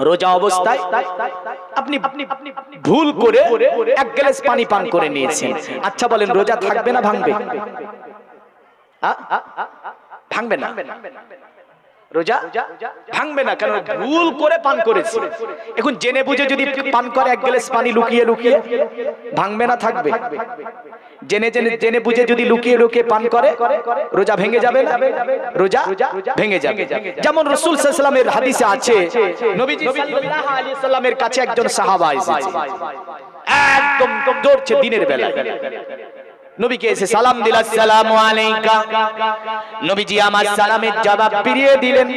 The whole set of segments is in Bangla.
রোজা অবস্থায় আপনি ভুল করে এক গ্লাস পানি পান করে নিয়েছেন, আচ্ছা বলেন রোজা থাকবে না ভাঙবে? ভাঙবে না, রোজা ভাঙবে না, কারণ ভুল করে পান করেছে। এখন জেনে বুঝে যদি পান করে এক গ্লাস পানি লুকিয়ে লুকিয়ে, ভাঙবে না থাকবে? জেনে বুঝে যদি লুকিয়ে লুকিয়ে পান করে, রোজা ভেঙে যাবে না? রোজা ভেঙে যাবে। যেমন রাসূল সাল্লাল্লাহু আলাইহি ওয়াসাল্লামের হাদিসে আছে, নবীজি সাল্লাল্লাহু আলাইহি ওয়াসাল্লামের কাছে একজন সাহাবা এসেছে, একদম দৌড়ছে দিনের বেলায়, নবীকে এসে সালাম দিল, আসসালামু আলাইকা। নবীজি আমার সালামের জবাব ফিরিয়ে দিলেন।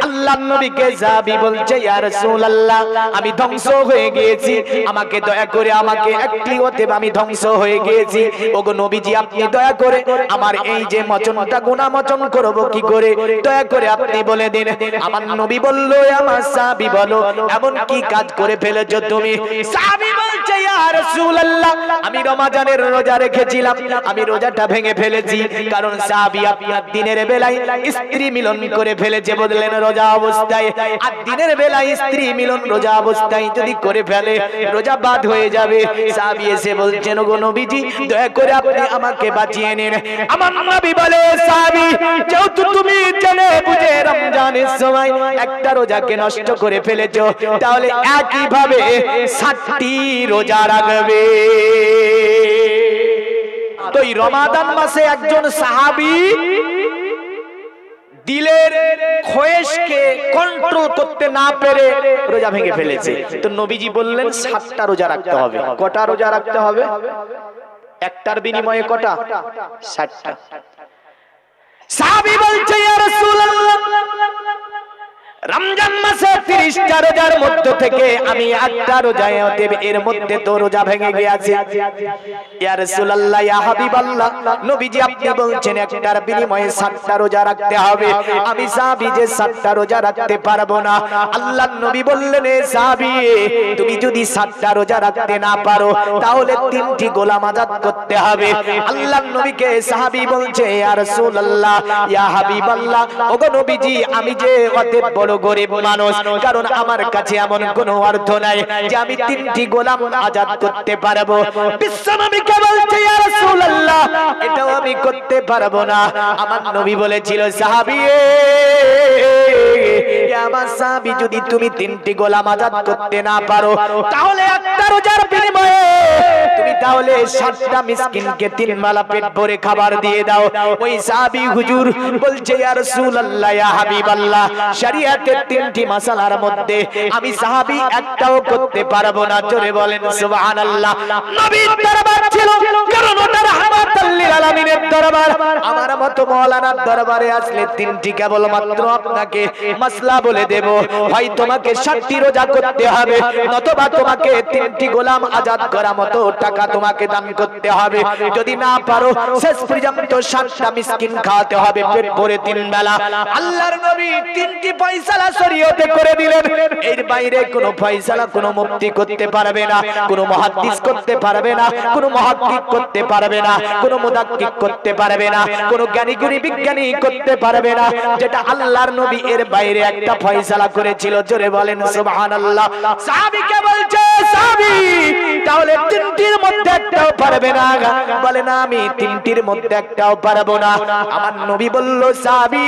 আল্লাহর নবীকে সাহাবী বলছে, ইয়া রাসূলুল্লাহ আমি ধ্বংস হয়ে গিয়েছি, আমাকে দয়া করে আমাকে একটি হতে আমি ধ্বংস হয়ে গিয়েছি। ওগো নবীজি আপনি দয়া করে আমার এই যে মোচনটা গুনাহ মোচন করব কি করে, দয়া করে আপনি বলে দিন। আমার নবী বলল, আমার সাহাবী বলো এমন কি কাজ করে ফেলেছো তুমি? সাহাবী বলছে, ইয়া রাসূলুল্লাহ আমি রমজানের রোজা রেখেছিলাম, আমি রোজাটা ভেঙে ফেলেছি, কারণ সাহাবী আপনার দিনের বেলায় স্ত্রী মিলন করে ফেলেছে, বললেন রোজা অবস্থায়। আর দিনের বেলায় স্ত্রী মিলন রোজা অবস্থায় যদি করে ফেলে রোজা বাদ হয়ে যাবে। সাহাবী এসে বলছেন, ওগো নবীজি দয়া করে আপনি আমাকে বাঁচিয়ে নিন। আমার নবী বলে, সাহাবী যেহেতু তুমি জেনে বুঝে রমজানের সময় একটা রোজাকে নষ্ট করে ফেলেছো, তাহলে একই ভাবে 60টি রোজা রাখবে। তো এই রমাদান মাসে একজন সাহাবী দিলের খোয়েশকে কন্ট্রোল করতে না পেরে রোজা ভেঙে ফেলেছে। তো নবীজি বললেন 7টা রোজা রাখতে হবে। কটা রোজা রাখতে হবে? একটার বিনিময়ে কটা? 60টা। সাহাবী বলছে, ইয়া রাসূলুল্লাহ রমজান মাসে 30টা রোজার মধ্যে থেকে আমি একটা রোজায় দেব, এর মধ্যে তো রোজা ভেঙে গিয়েছে। ইয়া রাসূলুল্লাহ ইয়া হাবিবাল্লাহ নবীজি আপনি বলছেন একটার বিনিময়ে 60টা রোজা রাখতে হবে, আমি সাহাবী যে 60টা রোজা রাখতে পারবো না। আল্লাহর নবী বললেন, এ সাহাবী তুমি যদি 60টা রোজা রাখতে না পারো তাহলে 3টি গোলাম আযাদ করতে হবে। আল্লাহর নবীকে সাহাবী বলছে, ইয়া রাসূলুল্লাহ ইয়া হাবিবাল্লাহ ওগো নবীজি আমি যে অতএব বড় গরিব মানুষ, কারণ আমার কাছে এমন কোনো অর্থ নাই যে আমি 3টি গোলাম আযাদ করতে পারবো। বিশ্বনবীকে বলছে, ইয়া রাসূলুল্লাহ এটাও আমি করতে পারবো না। আমার নবী বলেছিল, সাহাবী আমার সাহাবী যদি তুমি 3টি গোলাম আযাদ করতে না পারো তাহলে একটা রোজার বিনিময়ে তুমি তাহলে 60টা মিসকিনকে 3 বেলা পেট ভরে খাবার দিয়ে দাও। ওই সাহাবী হুজুর বলছে, ইয়া রাসূলুল্লাহ ইয়া হাবিবাল্লাহ শরীয়তের 3টি মাসালার মধ্যে আমি সাহাবী একটাও করতে পারবো না। জোরে বলেন সুবহানাল্লাহ। নবীর দরবার ছিল, কারণ ওটা রাহমাতুল লিল আলামিনের দরবার। আমার মতো মাওলানার দরবারে আসলে 3টি কেবল মাত্র আপনাকে মাসলা বলে দেব, হয় তোমাকে 60টি রোজা করতে হবে, নতুবা তোমাকে 3টি গোলাম আযাদ করা মতো টাকা তোমাকে দান করতে হবে। যদি না পারো শেষ পর্যন্ত 60টা মিসকিন খাওয়াতে হবে পেট ভরে 3 বেলা। আল্লাহর নবী 3টি ফয়সালা শরীয়তে করে দিলেন। এর বাইরে কোনো ফয়সালা কোনো মুফতি করতে পারবে না, কোনো মুহাদ্দিস করতে পারবে না, কোনো মুহাক্কিক করতে পারবে না, কোনো মুদাক্কিক করতে পারবে না, কোনো জ্ঞানীগুণী বিজ্ঞানী করতে পারবে না, যেটা আল্লাহর নবী এর বাইরে একটা ফয়সালা করেছিল। জোরে বলেন সুবহানাল্লাহ। সাহাবীকে বলছে, সাহাবী তাহলে 3টির মধ্যে একটাও পারবে না? বলে না, আমি 3টির মধ্যে একটাও পারবো না। আমার নবী বলল, সাহাবী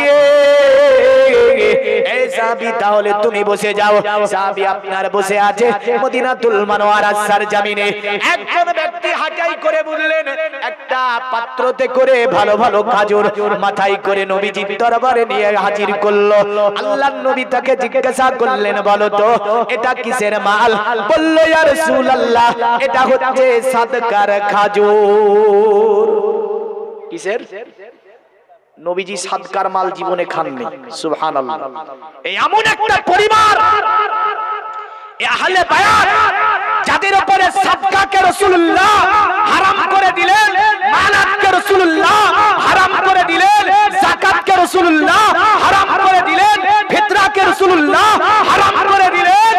এই সাহাবী তাহলে তুমি বসে যাও। সাহাবী আপনার বসে আছে মদিনাতুল মুনাওয়ারার সরজমিনে। একজন ব্যক্তি হাঁটাই করে বললেন, একটা পাত্রতে করে ভালো ভালো খাজুর মাথায় করে নবীজির দরবারে নিয়ে হাজির করলো। আল্লাহর নবী তাকে জিজ্ঞাসা করলেন, বলো তো এটা কিসের মাল? বলল, ইয়া রাসূলুল্লাহ এটা হচ্ছে সাদকার খাজুর। কিসের? নবীজি সাদকার মাল জীবনে খাননি। সুবহানাল্লাহ। এই এমন একটা পরিবার আহলে বায়াত যাদের উপরে সাদকাকে রাসূলুল্লাহ হারাম করে দিলেন, মালাতকে রাসূলুল্লাহ হারাম করে দিলেন, যাকাতকে রাসূলুল্লাহ হারাম করে দিলেন, ফিতরাকে রাসূলুল্লাহ হারাম করে দিলেন।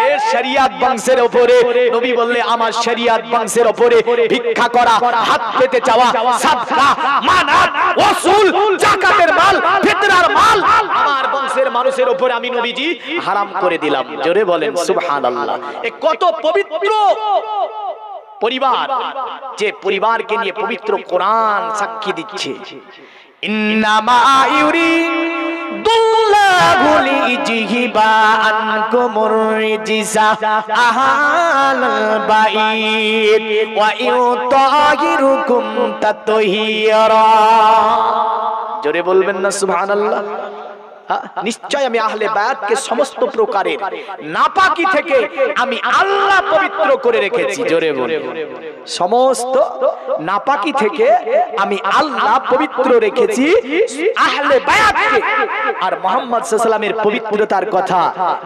এই শরিয়া শরিয়াত বংশের উপরে, নবী বললে আমার শরিয়াত বংশের উপরে ভিক্ষা করা, হাত পেতে চাওয়া, সাদকা, মানাত, ওয়াসুল, যাকাতের মাল, ফিতরার মাল আমার বংশের মানুষের উপরে আমি নবীজি হারাম করে দিলাম। জোরে বলেন সুবহানাল্লাহ। এ কত পবিত্র পরিবার, যে পরিবারকে নিয়ে পবিত্র কোরআন সাক্ষী দিচ্ছে। ইন্নামা ইউরিদুল্লাহু লিইজহিবা আনকুমুর রিজসা আহলাল বাইত ওয়া ইউতাহিরুকুম তাতহীরা। জোরে বলবেন না সুবহানাল্লাহ। নিশ্চয় আমি আহলে বায়াতকে সমস্ত প্রকারের নাপাকি থেকে আমি আল্লাহ পবিত্র করে রেখেছি। জোরে বলে, সমস্ত নাপাকি থেকে আমি আল্লাহ পবিত্র রেখেছি আহলে বায়াতকে। আর মুহাম্মদ সাল্লাল্লাহু আলাইহি ওয়াসাল্লামের পবিত্রতার কথা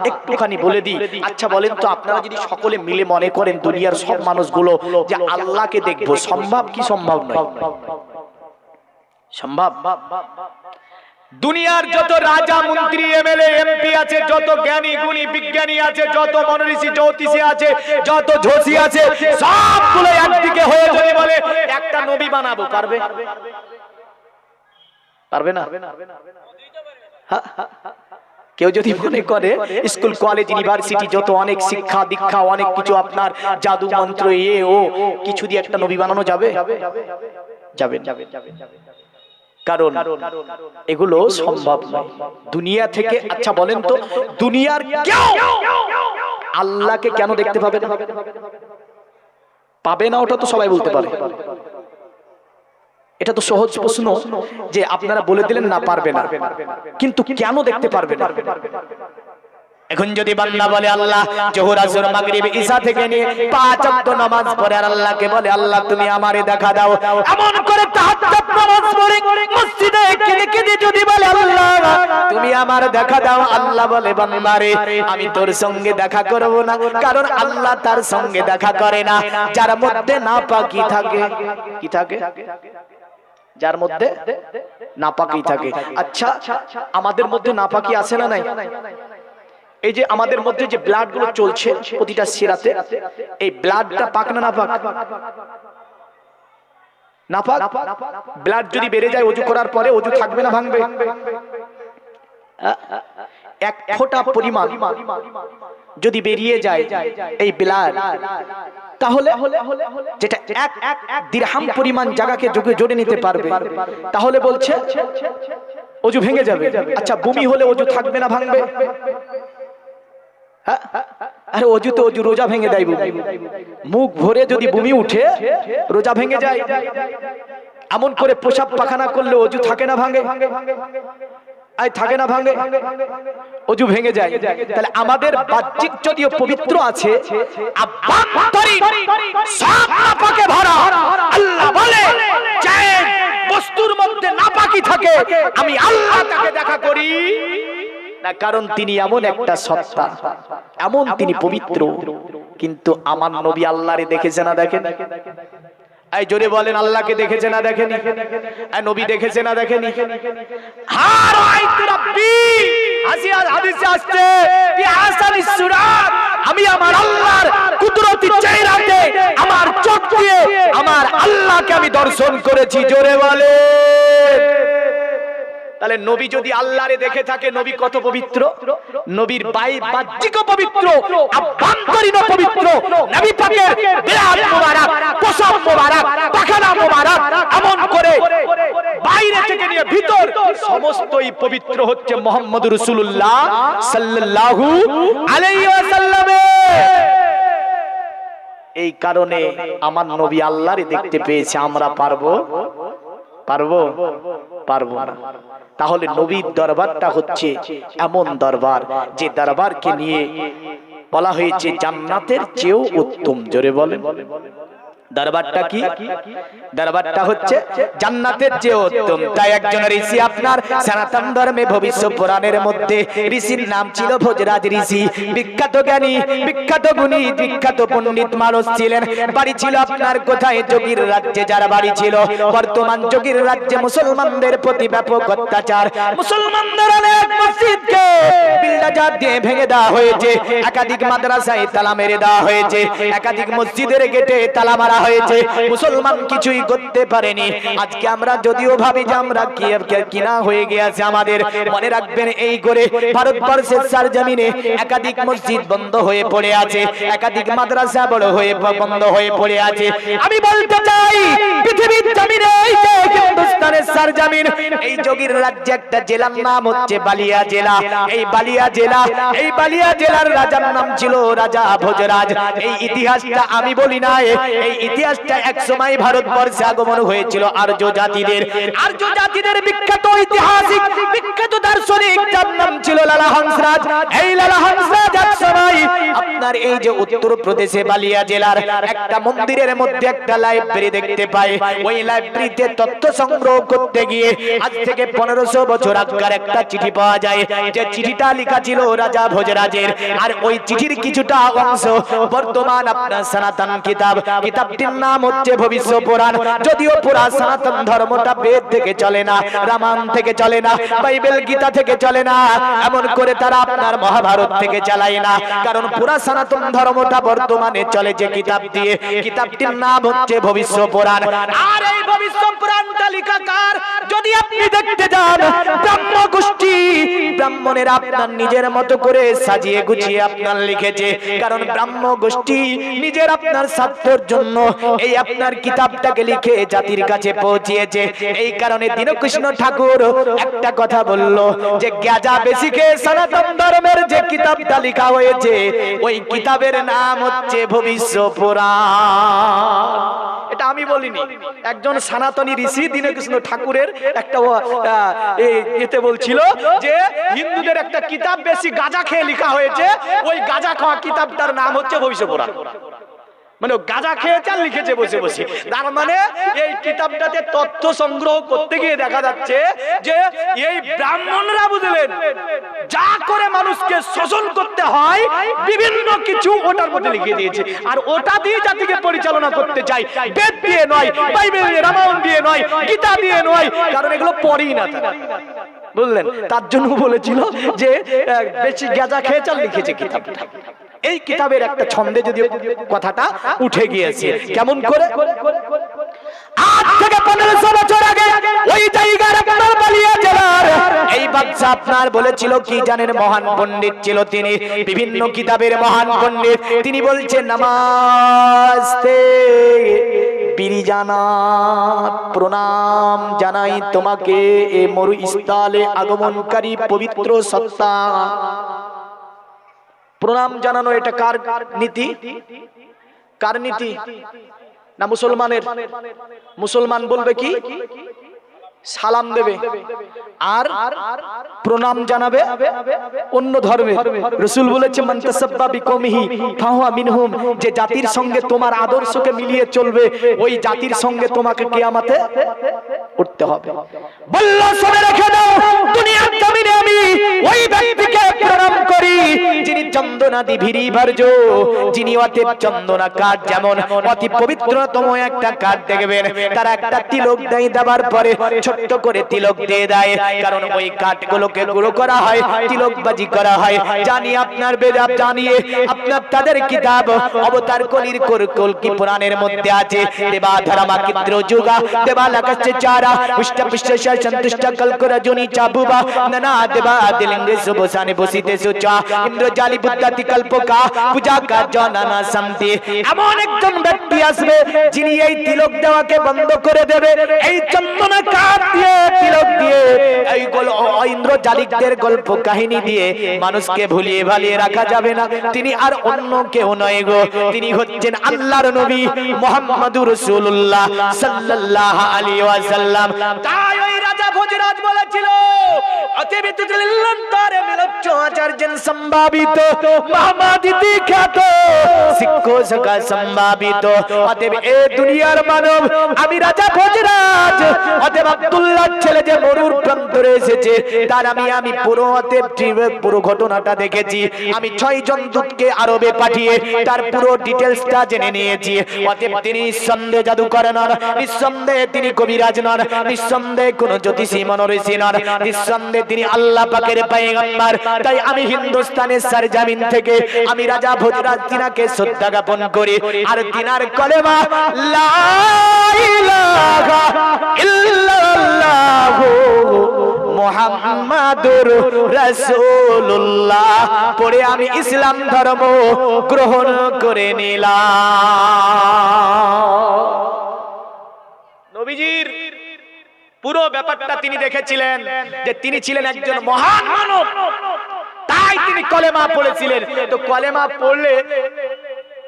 একটুখানি বলে দিই। আচ্ছা বলেন তো, আপনারা যদি সকলে মিলে মনে করেন দুনিয়ার সব মানুষগুলো যে আল্লাহকে দেখবো, সম্ভব কি সম্ভব নয়? সম্ভব। দুনিয়ার যত রাজা, মন্ত্রী, এমএলএ, এমপি আছে, যত জ্ঞানী গুণী বিজ্ঞানী আছে, যত মনীষী জ্যোতিষী আছে, যত ঝোষী আছে, সবগুলো একদিকে হয়ে যদি বলে একটা নবী বানাবো, পারবে? পারবে না? কেউ যদি মনে করে স্কুল কলেজ ইউনিভার্সিটি যত অনেক শিক্ষা দীক্ষা অনেক কিছু আপনার জাদু মন্ত্র ও কিছু দিয়ে একটা নবী বানানো যাবে? যাবে। কারণ এগুলো সম্ভব নয় দুনিয়া থেকে। আচ্ছা বলেন তো, দুনিয়ার কেউ আল্লাহকে কেন দেখতে পাবে না? পাবে না, ওটা তো সবাই বলতে পারে। এটা তো সহজ প্রশ্ন যে আপনারা বলে দিলেন না পারবে না, কিন্তু কেন দেখতে পারবে না? এখন যদি বান্দা বলে আল্লাহ জোহর আসর মাগরিব ঈশা থেকে নিয়ে 5 ওয়াক্ত নামাজ পড়ে আর আল্লাহকে বলে আল্লাহ তুমি আমারে দেখা দাও, এমন করে তাহাজ্জুদ নামাজ পড়ে মসজিদে কেঁদে যদি বলে আল্লাহ তুমি আমার দেখা দাও, আল্লাহ বলে বান্দারে আমি তোর সঙ্গে দেখা করব না। কারণ আল্লাহ তার সঙ্গে দেখা করে না যার মধ্যে নাপাকি থাকে। কি থাকে? যার মধ্যে নাপাকি থাকে। আচ্ছা আমাদের মধ্যে নাপাকি আছে না নাই? এই যে আমাদের মধ্যে যে ব্লাড গুলো চলছে প্রতিটা শিরাতে, এই ব্লাডটা পাক না নাপাক? নাপাক। ব্লাড যদি বেড়ে যায় ওযু করার পরে, ওযু থাকবে না ভাঙবে? এক ফোঁটা পরিমাণ যদি বেরিয়ে যায় এই ব্লাড, তাহলে যেটা এক দিরহাম পরিমাণ জায়গাকে জোরে নিতে পারবে, তাহলে বলছে ওযু ভেঙে যাবে। আচ্ছা বমি হলে ওযু থাকবে না ভাঙবে? আরে ওযু তো ওযু, রোজা ভেঙে দেয়। মুখ ভরে যদি বমি উঠে রোজা ভেঙে যায়। এমন করে পেশাব পায়খানা করলে ওযু থাকে না ভাঙে? আই থাকে না ভাঙে? ওযু ভেঙে যায়। তাহলে আমাদের বাহ্যিক যদিও পবিত্র আছে, আভ্যন্তরীণ সব নাপাকে ভরা। আল্লাহ বলে যে বস্তুর মধ্যে নাপাকি থাকে আমি আল্লাহ তাকে দেখা করি না, কারণ তিনি এমন একটা সত্তা, এমন তিনি পবিত্র। কিন্তু আমার নবী আল্লাহরে দেখেছে না দেখেন? এই জোরে বলেন, আল্লাহকে দেখেছে না দেখেনি? এই নবী দেখেছে না দেখেনি? আর আয়াত রাব্বি হাদিসে আসছে কি আসানিস সুরাত, আমি আমার আল্লাহর কুদরতি চেহারাতে আমার চোখ দিয়ে আমার আল্লাহকে আমি দর্শন করেছি। জোরে বলেন। তাহলে নবী যদি আল্লাহরে দেখে থাকে, নবী কত পবিত্র! নবীর বাহ্যিক পবিত্র, আভ্যন্তরীণ পবিত্র। নবী পাকের বিরাট মোবারক, পোশাক মোবারক, পাখানা মোবারক, এমন করে বাইরে থেকে নিয়ে ভিতর সমস্তই পবিত্র হচ্ছে মুহাম্মদুর রাসূলুল্লাহ সাল্লাল্লাহু আলাইহি ওয়াসাল্লাম। এই কারণে আমার নবী আল্লাহরে দেখতে পেয়েছে। আমরা পারবো? পারবো না। তাহলে নবীর দরবারটা হচ্ছে এমন দরবার যে দরবারকে নিয়ে বলা হয়েছে জান্নাতের চেয়েও উত্তম। জোরে বলেন। দরবারটা কি? দরবারটা হচ্ছে জান্নাতের চেয়ে উত্তম। তাই একজন ঋষি আপনার সনাতন ধর্মে ভবিষ্যৎ পুরাণের মধ্যে ঋষির নাম ছিল ভোজরাজ ঋষি। বিখ্যাত জ্ঞানী, বিখ্যাত গুণী, বিখ্যাত পণ্ডিত মানুষ ছিলেন। বাড়ি ছিল আপনার কোথায়? যোগীর রাজ্যে। যার বাড়ি ছিল বর্তমান যোগীর রাজ্যে মুসলমানদের প্রতি ব্যাপক অত্যাচার। মুসলমানদের অনেক মসজিদকে বিলডাজার দিয়ে ভেঙে দেওয়া হয়েছে, একাধিক মাদ্রাসায় তালা মেরে দেওয়া হয়েছে, একাধিক মসজিদের গেটে তালা মারা হয়েছে। মুসলমান কিছুই করতে পারেনি। আজকে আমরা যদিও ভাবি যে আমরা কিনা হয়ে গিয়েছে আমাদের, মনে রাখবেন এই করে ভারতবর্ষের সারজমিনে একাধিক মসজিদ বন্ধ হয়ে পড়ে আছে, একাধিক মাদ্রাসা বড় হয়ে বন্ধ হয়ে পড়ে আছে। আমি বলতে চাই পৃথিবীর জমিনে এই যে হিন্দুস্তানের সারজমিন, এই যোগীর রাজ্যে একটা জেলার নাম হচ্ছে বালিয়া জেলা। এই বালিয়া জেলা, এই বালিয়া জেলার রাজার নাম ছিল রাজা ভোজরাজ। এই ইতিহাসটা আমি বলি না, এই ইতিহাসটা একসময় ভারতবর্ষে আগমন হয়েছিল আর্য জাতিদের। আর্য জাতিদের বিখ্যাত ঐতিহাসিক, বিখ্যাত দার্শনিক, যার নাম ছিল লালা হংসরাজ। এই লালা হংসরাজ একসময় আপনার এই যে উত্তরপ্রদেশে বালিয়া জেলার একটা মন্দিরের মধ্যে একটা লাইব্রেরি দেখতে পায়। ওই লাইব্রেরিতে তথ্য সংগ্রহ করতে গিয়ে আজ থেকে 1500 বছর আগের একটা চিঠি পাওয়া যায়, যে চিঠিটা লেখা ছিল রাজা ভোজরাজের। আর ওই চিঠির কিছুটা অংশ বর্তমান আপনার সনাতন কিতাব, কিতাবটির নাম হচ্ছে ভবিষ্যৎ পুরাণ। যদিও পুরা সনাতন ধর্মটা বেদ থেকে চলে না, রামায়ণ থেকে চলে না, বাইবেল গীতা থেকে চলে না, এমন করে তারা আপনার মহাভারত থেকে চালায় না, কারণ পুরা সনাতন ধর্মটা বর্তমানে চলে যে কিতাব দিয়ে, কিতাবটির নাম হচ্ছে ভবিষ্যৎ পুরাণ। আর এই ভবিষ্যৎ পুরাণটা লেখা কার? যদি আপনি দেখতে যান, ব্রাহ্ম গোষ্ঠী, ব্রাহ্মণেরা আপনার নিজের মতো করে সাজিয়ে গুছিয়ে আপনার লিখেছে, কারণ ব্রাহ্ম গোষ্ঠী নিজের আপনার স্বার্থের জন্য এই আপনার কিতাবটাকে লিখে জাতির কাছে পৌঁছিয়েছে। এই কারণে দীনকৃষ্ণ ঠাকুর একটা কথা বলল যে গাঁজা বেশি খেয়ে সনাতন ধর্মের যে কিতাবটা লেখা হয়েছে, ওই কিতাবের নাম হচ্ছে ভবিষ্যৎ পুরাণ। এটা আমি বলিনি, একজন সনাতনী ঋষি দীনকৃষ্ণ ঠাকুরের একটা এতে বলছিল যে হিন্দুদের একটা কিতাব বেশি গাঁজা খেয়ে লেখা হয়েছে, ওই গাঁজা খাওয়া কিতাবটার নাম হচ্ছে ভবিষ্যৎ পুরাণ। মানে গাঁজা খেয়ে চাল লিখেছে বসে বসে। তার মানে এই কিতাবটাতে তথ্য সংগ্রহ করতে গিয়ে দেখা যাচ্ছে যে এই ব্রাহ্মণরা বুঝলেন যা করে মানুষকে শোষণ করতে হয় বিভিন্ন কিছু ওটার মধ্যে লিখে দিয়েছে, আর ওটা দিয়ে জাতিকে পরিচালনা করতে চাই। বেদ দিয়ে নয়, বাইবেল দিয়ে, রামায়ণ দিয়ে নয়, গীতা দিয়ে নয়, কারণ এগুলো পড়েই না তারা, বুঝলেন? তার জন্য বলেছিল যে বেশি গাঁজা খেয়ে চাল লিখেছে কিতাবটা। এই কিতাবের একটা ছন্দে যদি কথাটা উঠে গিয়েছে, কেমন করে? আজ থেকে 1500 বছর আগে ওই জায়গার আপনার বালিয়া জেলার এই বাদশা আপনার বলেছিল কি জানেন? মহান পণ্ডিত ছিল তিনি, বিভিন্ন কিতাবের মহান পণ্ডিত। তিনি বলছেন নমস্তে পিরিজানা, প্রণাম জানাই তোমাকে এ মরুস্থলে আগমনকারী পবিত্র সত্তা। প্রণাম জানানো এটা কার নীতি? কার নীতি? না মুসলমানের? মুসলমান বলবে কি? সালাম দেবে আর প্রণাম জানাবে অন্য ধর্মে। রাসূল বলেছে মান তাসাব্বা বিকওমিহি ফাহুয়া মিনহুম, যে জাতির সঙ্গে তোমার আদর্শকে মিলিয়ে চলবে ওই জাতির সঙ্গে তোমাকে কিয়ামতে উঠতে হবে। বলল শুনে রেখে দাও, দুনিয়ার জমিনে আমি ওই ব্যক্তিকে প্রণাম করি যিনি চন্দনাদি ভিরি ভার্য, যিনি অতি চন্দনা কাঠ, যেমন অতি পবিত্রতম একটা কাঠ দেখবেন তারা একটা তিলক দেয়, দেওয়ার পরে ছোট্ট করে তিলক দিয়ে দেয়, কারণ ওই কাঠগুলোকে গুঁড়ো করা হয়, তিলকবাজি করা হয়। জানি আপনার বেদাব জানিয়ে আপনার তাদের কিতাব অবতার কলির কলকি পুরাণের মধ্যে আছে দেবাধরমা কিদ্র যুগা দেবালাকাশে চারা পুষ্টা পুষ্টা সন্তুষ্ট কলকরা জনি চাবুবা নানা দেবা দিলিঙ্গে সুবসানে বসিতে সুচা ইন্দ্র জালি বুদ্ধাতি কল্পকা পূজা কা জানানা সমতে। এমন একজন ব্যক্তি আসবে যিনি এই তিলক দেওয়াকে বন্ধ করে দেবে, এই চন্দনা কাঠ দিয়ে তিলক দিয়ে এই ইন্দ্র জালিকদের গল্প কাহিনী দিয়ে মানুষকে ভুলিয়ে ভালিয়ে রাখা যাবে না। তিনি আর অন্য কেউ নয় গো, তিনি হচ্ছেন আল্লাহর নবী মুহাম্মদুর রাসূলুল্লাহ সাল্লাল্লাহু আলাইহি ওয়াসাল্লাম। তাই ওই রাজা ভোজরাজ বলেছিল অতএব তুলিল্লান্তরে মিলচ্ছ আচার্যেন সম্ভাবিত মহামাদিতি খ্যাত শিক্ষক সম্ভাবিত অতএব এ দুনিয়ার মানব আমি রাজা ভোজরাজ অতএব আব্দুল্লাহর ছেলে যে মরুর প্রান্তরে এসেছে তার আমি পুরো অতএব পুরো ঘটনাটা দেখেছি আমি 6 জন দূতকে আরবে পাঠিয়ে তার পুরো ডিটেইলসটা জেনে নিয়েছি অতএব তিনি নিঃসন্দেহে জাদুকর নন নিঃসন্দেহে তিনি কবিরাজ নন নিঃসন্দেহে কোন জ্যোতিষী মনোঋষি নন নিঃসন্দেহে তিনি আল্লাহ পাকের পয়গম্বর তাই আমি হিন্দুস্তানের সরজমিন থেকে আমি রাজা ভোজরাজ তিনাকে শ্রদ্ধা জ্ঞাপন করি আর তিনার কলেমা লা ইলাহা ইল্লাল্লাহু মুহাম্মাদুর রাসূলুল্লাহ পরে আমি ইসলাম ধর্ম গ্রহণ করে নিলাম। নবীজির পুরো ব্যাপারটা তিনি দেখেছিলেন যে তিনি ছিলেন একজন মহান মানব তাই তিনি কলেমা পড়েছিলেন। তো কলেমা পড়লে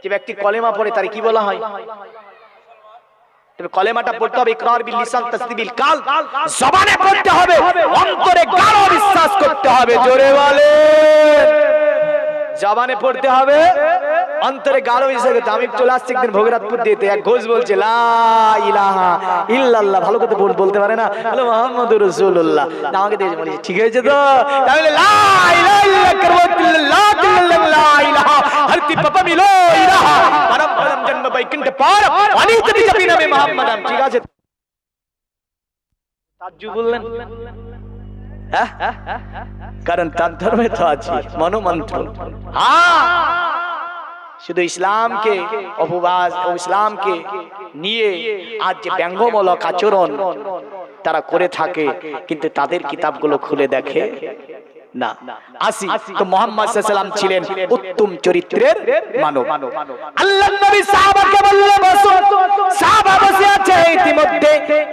যে ব্যক্তি কলেমা পড়ে তার কি বলা হয়? তবে কলেমাটা পড়তে হবে ইকরার বিল লিসান তাসদিক বিল কালব জবানে পড়তে হবে অন্তরে গাঢ় বিশ্বাস করতে হবে। জোরে বলেন জবানে পড়তে হবে অন্তরে গাঢ় বিশ্বাস করতে। আমি চলে আসছি একদিন ভোগরাজপুর দিতে এক ঘোষ বলছে লা ইলাহা ইল্লাল্লাহ ভালো করে বলতে পারে না বলে মুহাম্মাদুর রাসূলুল্লাহ আমাকে দিয়ে বলি ঠিক হয়েছে তো তাহলে লা ইলাহা ইল্লাল্লাহ লা ইলাহা হরতি পাপা মিলো ইলাহা পরম পরম জন্ম বৈকুণ্ঠ পার অনিত বিজপি নামে মুহাম্মাদাম ঠিক আছে তাজ্জু বললেন হ্যাঁ কারণ তার ধর্মে তো আছে মনোমন্ত্র। হ্যাঁ শুধু ইসলামকে অপবাদ ও ইসলামকে নিয়ে আজ যে ব্যঙ্গমূলক আচরণ তারা করে থাকে কিন্তু তাদের কিতাবগুলো খুলে দেখে না। আসি তো মুহাম্মদ সাল্লাল্লাহু আলাইহি ওয়াসাল্লাম ছিলেন উত্তম চরিত্রের মানব। আল্লাহর নবী সাহাবাকে বললেন বসো সাহাবা বসে আছে ইতিমধ্যে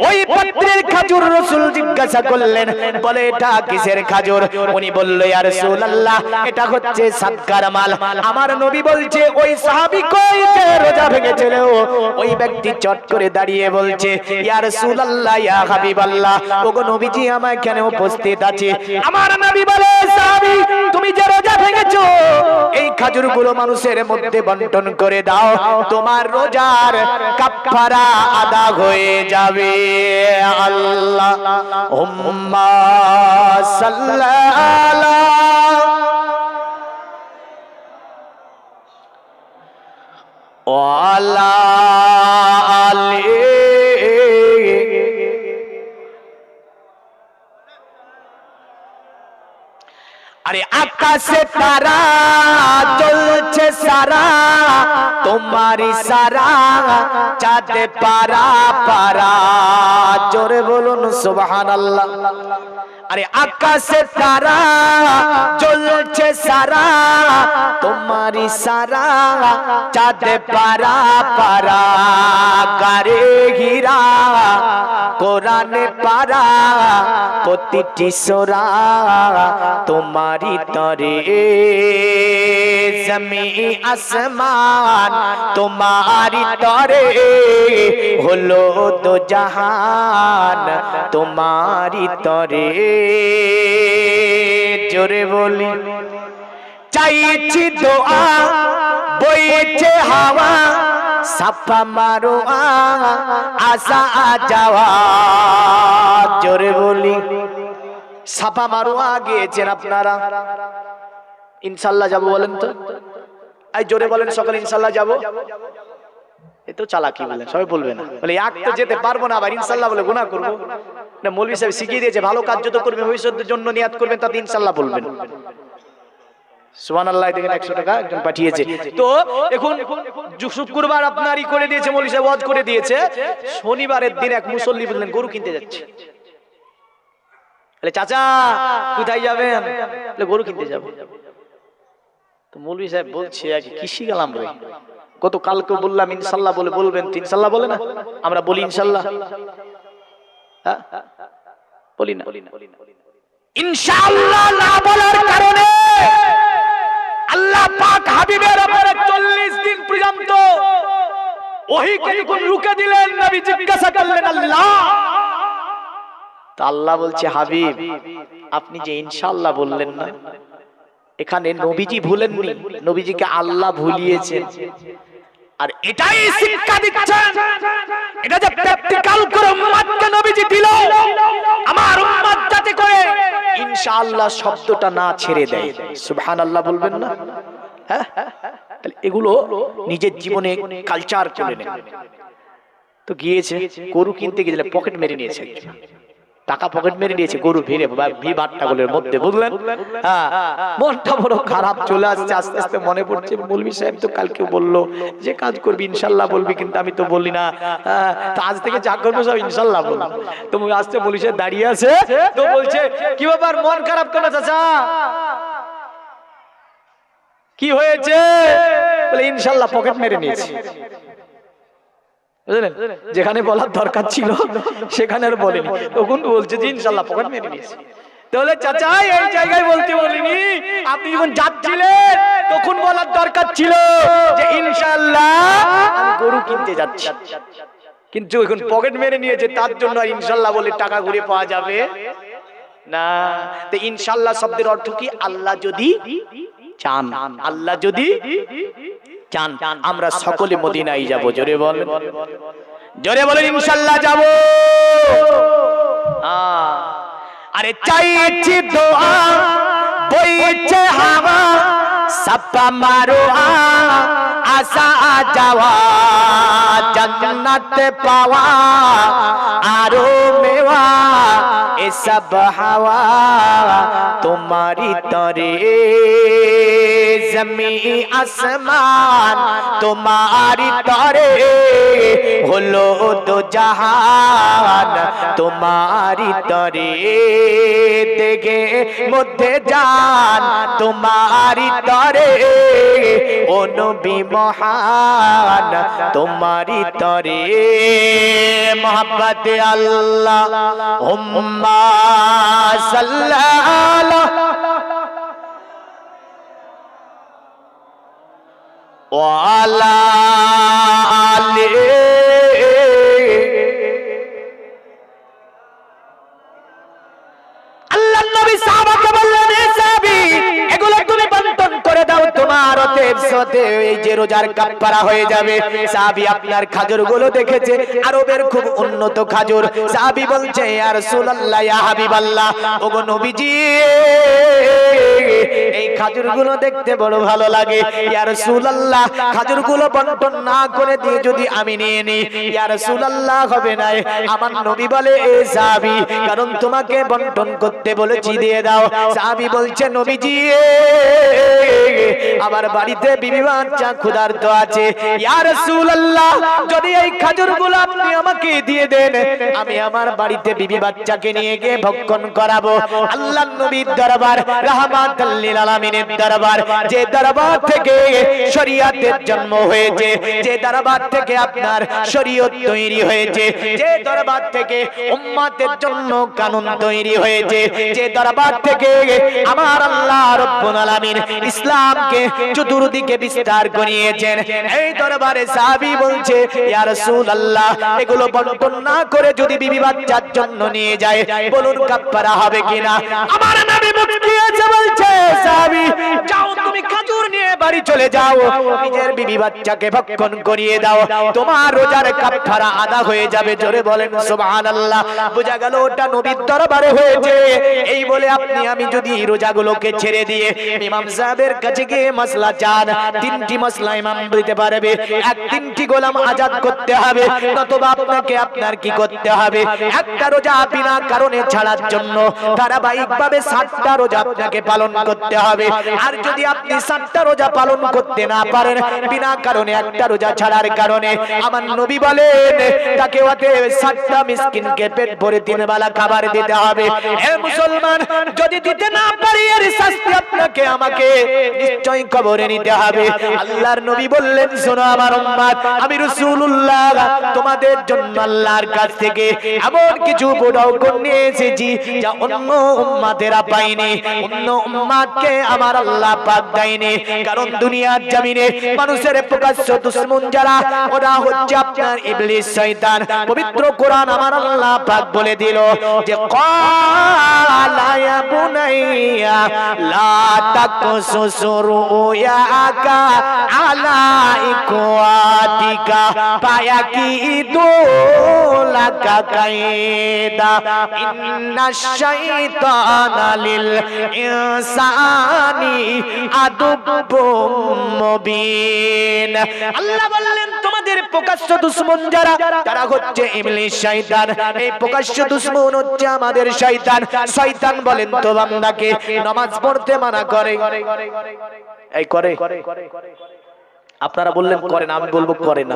ওই পত্রের খাজুর রাসূল জিজ্ঞাসা করলেন বলে এটা কিসের খাজুর? উনি বলল ইয়া রাসূলুল্লাহ এটা হচ্ছে সাদকার মাল। আমার নবী বলছে ওই সাহাবী কই যে রোজা ভেঙেছিল ওই ব্যক্তি চট করে দাঁড়িয়ে বলছে ইয়া রাসূলুল্লাহ ইয়া হাবিবাল্লাহ ওগো নবীজি আমার এখানে উপস্থিত আছে। আমার নবী বলে সাহাবী তুমি যে রোজা ভেঙেছো এই খাজুরগুলো মানুষের মধ্যে বন্টন করে দাও তোমার রোজার কাফারা আদা হয়ে যাবে। আল্লাহুম্মা সাল্লাল্লাহু আলাইহি আরে আকাশে তারা জ্বলছে সারা তোমারি সারা চাঁদে পারা পারা জোরে বলুন সুবহানাল্লাহ। আরে আকাশে তারা জ্বলছে সারা তোমারি সারা চাঁদে পারা পারা গারে হীরা কোরআনে পারা প্রতিটি সূরা তোমারি তরে জমি আসমান তোমারি তরে হলো দো জাহান তোমারি তরে জোরে বলি চাইছি দোয়া বইছে হাওয়া সাফা মারো আসা যাওয়া জোরে বলি সাফা মারোয়া গিয়েছেন আপনারা ইনশাআল্লাহ যাব বলেন তো এই জোরে বলেন সকলে ইনশাআল্লাহ যাব। এ তো চালাকি বলেন সবাই বলবে না বলে এক তো যেতে পারবো না আবার ইনশাআল্লাহ বলে গুনাহ করব না। মৌলভী সাহেব শিখিয়ে দিয়েছে ভালো কাজ যত করবেন ভবিষ্যতের জন্য নিয়াত করবেন তাতে ইনশাআল্লাহ বলবেন সুবহানাল্লাহ। দেখেন 100 টাকা একজন পাঠিয়েছে। তো এখন শুক্রবার আপনারই করে দিয়েছে মৌলভী সাহেব ওয়াজ করে দিয়েছে শনিবারের দিন এক মুসল্লি বললেন গরু কিনতে যাচ্ছে। বলে চাচা কোথায় যাবেন? বলে গরু কিনতে যাব। তো মৌলভী সাহেব বলছে কি শিখালাম রে গত কালকে বললাম ইনশাআল্লাহ বলে বলবেন ইনশাআল্লাহ বলে না আমরা বলি ইনশাআল্লাহ হ্যাঁ বলি না ইনশাআল্লাহ না বলার কারণে আল্লাহ পাক হাবিবের উপরে 40 দিন পর্যন্ত ওহীকে যখন রুকে দিলেন নবী জিজ্ঞাসা করলেন আল্লাহ তো আল্লাহ বলছে হাবিব আপনি যে ইনশাআল্লাহ বললেন না, এখানে নবীজি ভুলেননি, নবীজিকে আল্লাহ ভুলিয়েছেন। আর এটাই শিক্ষা দিচ্ছেন, এটা যে প্র্যাকটিক্যাল করে উম্মতকে নবীজি দিল, আমার উম্মত যাতে করে ইনশাআল্লাহ শব্দটা না ছেড়ে দেয়। সুবহানাল্লাহ বলবেন না? হ্যাঁ, তাহলে এগুলো নিজের জীবনে কালচার করে নেন। তো গিয়েছে গরু কিনতে গিয়েছিল, পকেট মেরে নিয়েছে, টাকা পকেট মেরে নিয়েছে, গরু ভিড়ে ভিড়াগুলোর মধ্যে, বুঝলেন? হ্যাঁ, মনটা বড় খারাপ চলে আসছে। আস্তে আস্তে মনে পড়ছে মৌলভী সাহেব তো কালকে বললো যে কাজ করবি ইনশাল্লাহ বলবি, কিন্তু আমি তো বলি না। তো আজ থেকে যা করবো সব ইনশাল্লাহ বলবো। তো আসতে মৌলভী সাহেব দাঁড়িয়ে আছে, তো বলছে কি ব্যাপার মন খারাপ কেন চাচা, কি হয়েছে? বলে ইনশাল্লাহ পকেট মেরে নিয়েছি। বুঝলেন, যেখানে বলার দরকার ছিল সেখানে আর বলেনি, তখন বলছে যে ইনশাআল্লাহ পকেট মেরে নিয়েছি। তাহলে চাচা এই জায়গায় বলতে বলিনি, আপনি যখন যাচ্ছিলেন তখন বলার দরকার ছিল যে ইনশাআল্লাহ আমি গরু কিনতে যাচ্ছি, কিন্তু এখন পকেট মেরে নিয়েছে, তার জন্য ইনশাআল্লাহ বলে টাকা ঘুরে পাওয়া যাবে না। তো ইনশাআল্লাহ শব্দের অর্থ কি? আল্লাহ যদি চান, আল্লাহ যদি চান আমরা সকলে মদিনায় যাব। জোরে বলেন, জোরে বলেন ইনশাআল্লাহ যাব। আরে চাইছি দোয়া বইছে হাওয়া, সাপা মারো আসা যাওয়া, জান্নাত পাওয়া আরো মেওয়া, এসব হাওয়া তোমারি তরে, জমি আসমান তোমারি তরে, হলো দো জাহান তোমারি তরে, দেখে মধ্যে জান তোমারি তরে, ও নবী মহান তোমারি তরে, মোহাম্মদ আল্লাহ হুম্মা সাল্লাল্লাহু ওয়ালা আলি। আল্লাহ নবী সাহাবাকে বললেন, হে সাহাবী এগুলো তুমি বন্টন করে দাও, তোমার সাথে এই যে রোজার কাফারা হয়ে যাবে। সাহাবী আপনার খাজুরগুলো দেখেছে, আরবের খুব উন্নত খাজুর। সাহাবী বলছে ইয়া রাসূলুল্লাহ ইয়া হাবিবাল্লাহ, ওগো নবীজি এই খাজুরগুলো দেখতে বড় ভালো লাগে, ইয়া রাসূলুল্লাহ খাজুরগুলো বন্টন না করে দিয়ে যদি আমি নিয়ে নিই, ইয়া রাসূলুল্লাহ হবে না। আমার নবী বলে এ সাহাবী, কারণ তোমাকে বন্টন করতে বলেছি, দিয়ে দাও। সাহাবী বলছে নবীজি আমার বাড়িতে বিবি বাচ্চা ক্ষুধার্ত আছে, ইয়া রাসূলুল্লাহ যদি এই খাজুরগুলো আপনি আমাকে দিয়ে দেন, আমি আমার বাড়িতে বিবি বাচ্চাকে নিয়ে গিয়ে ভক্ষণ করাবো। আল্লাহর নবীর দরবার, রাহমাতুল লিল আলামিনের দরবার, যে দরবার থেকে শরীয়তের জন্ম হয়েছে, যে দরবার থেকে আপনার শরীয়ত তৈরি হয়েছে, যে দরবার থেকে উম্মতের জন্য কানুন তৈরি হয়েছে, যে দরবার থেকে আমার আল্লাহ রাব্বুল আলামিন ইসলামকে চতুর্দিকে বিস্তার করিয়েছেন, এই দরবারে সাহাবী বলছে ইয়া রাসূলুল্লাহ এগুলো বন্টন না করে যদি বিবি বাচ্চার জন্য নিয়ে যায়, বলুন কাফারা হবে কিনা? আমার নবী মুখ দিয়েছে, বলছে সাহাবী যাও তুমি খাজুর নিয়ে বাড়ি চলে যাও, নিজের বিবি বাচ্চাকে ভক্ষণ করিয়ে দাও, তোমার রোজার কাফারা আদা হয়ে যাবে। জোরে বলেন সুবহানাল্লাহ। বোঝা গেল ওটা নবীর দরবারে হয়েছে। এই বলে আপনি আমি যদি রোজাগুলোকে ছেড়ে দিয়ে ইমাম সাহেবের কাছে গিয়ে মাসলা চান, তিনটি মাসলা ইমাম দিতে পারবে। এক, তিনটি গোলাম আজাদ করতে হবে, নতুবা আপনাকে আপনার কি করতে হবে, একটা রোজা বিনা কারণে ছাড়ার জন্য ধারাবাহিকভাবে 60টা রোজা আপনাকে পালন করতে হবে। আর যদি আপনি 60টা রোজা পালন করতে না পারেন, বিনা কারণে একটা রোজা ছাড়ার কারণে, আমার নবী বলেন তাকে ওতে 60টা মিসকিনকে পেট ভরে 3 বেলা খাবার দিতে হবে। হে মুসলমান, যদি দিতে না পারি এর শাস্তি আপনাকে আমাকে নিশ্চয়ই কবরে নিতে হবে। হবে। আল্লাহর নবী বললেন, শোনো আমার উম্মত, আমি রাসূলুল্লাহ তোমাদের জন্য আল্লাহর কাছ থেকে এমন কিছু বড় নিয়ে এসেছি যা অন্য উম্মতেরা পায়নি, অন্য উম্মতকে আমার আল্লাহ পাক দেয়নি। কারণ দুনিয়ার জমিনে মানুষের প্রকাশ্য দুশমন যারা, ওরা হচ্ছে আপনার ইবলিস শয়তান। পবিত্র কোরআন আমার আল্লাহ পাক বলে দিল যে ক্বালা ইয়া বুনাইয়া লা তাকসুস রুয়াকা আলা ইখওয়াতিকা ফায়াকিদু লাকা কায়দা ইন্নাশ শাইতানা লিল ইনসানি আদুব্বুম মুবিন। আল্লাহ বললেন তোমাদের প্রকাশ্য দুশমন যারা, তারা হচ্ছে ইবলিস শয়তান। এই প্রকাশ্য দুশমন হচ্ছে আমাদের শয়তান। শয়তান বলেন তো বান্দাকে নামাজ পড়তে মানা করে, এই করে? আপনারা বললেন করে না, আমি বলবো করে না।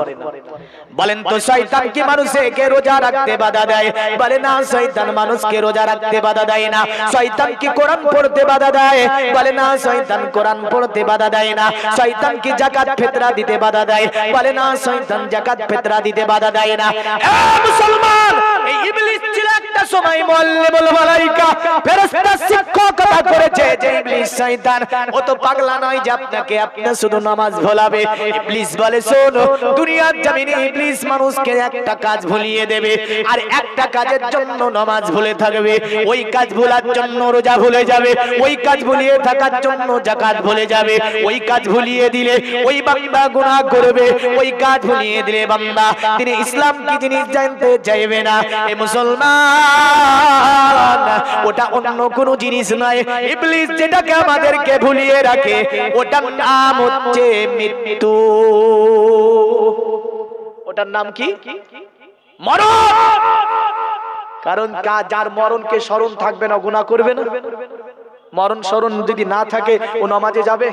বলেন তো শয়তান কি মানুষকে রোজা রাখতে বাধা দেয়? বলে না, শয়তান মানুষকে রোজা রাখতে বাধা দেয় না। শয়তান কি কোরআন পড়তে বাধা দেয়? বলে না, শয়তান কোরআন পড়তে বাধা দেয় না। শয়তান কি যাকাত ফিতরা দিতে বাধা দেয়? বলে না, শয়তান যাকাত ফিতরা দিতে বাধা দেয় না। এ মুসলমান, এই ইবলিস ছিল একটা সময় মুআল্লিমুল মালায়েকা, ফেরেশতা শিক্ষকতা করেছে। যে ইবলিস শয়তান, ও তো পাগলা নয় যে আপনাকে আপনার শুধু নামাজ ভোলাবে। ইবলিস বলে শোনো, দুনিয়ার জমিনে ইবলিস মানুষকে একটা কাজ ভুলিয়ে দেবে, আর একটা কাজের জন্য নামাজ ভুলে থাকবে। ওই কাজ ভুলার জন্য রোজা ভুলে যাবে, ওই কাজ ভুলিয়ে থাকার জন্য যাকাত ভুলে যাবে। ওই কাজ ভুলিয়ে দিলে ওই বান্দা গুনাহ করবে, ওই কাজ ভুলিয়ে দিলে বান্দা তিনি ইসলাম কি জিনিস জানতে চাইবে না। এ মুসলমান, ওটা অন্য কোনো জিনিস নয়। ইবলিস যেটাকে আমাদেরকে ভুলিয়ে রাখে, ওটার নাম হচ্ছে মৃত্যু। ওটার নাম কি? মরণ। কারণ যার মরণকে স্মরণ থাকবে না, গুনাহ করবে না। মরণ স্মরণ যদি না থাকে, ও নামাজে যাবে?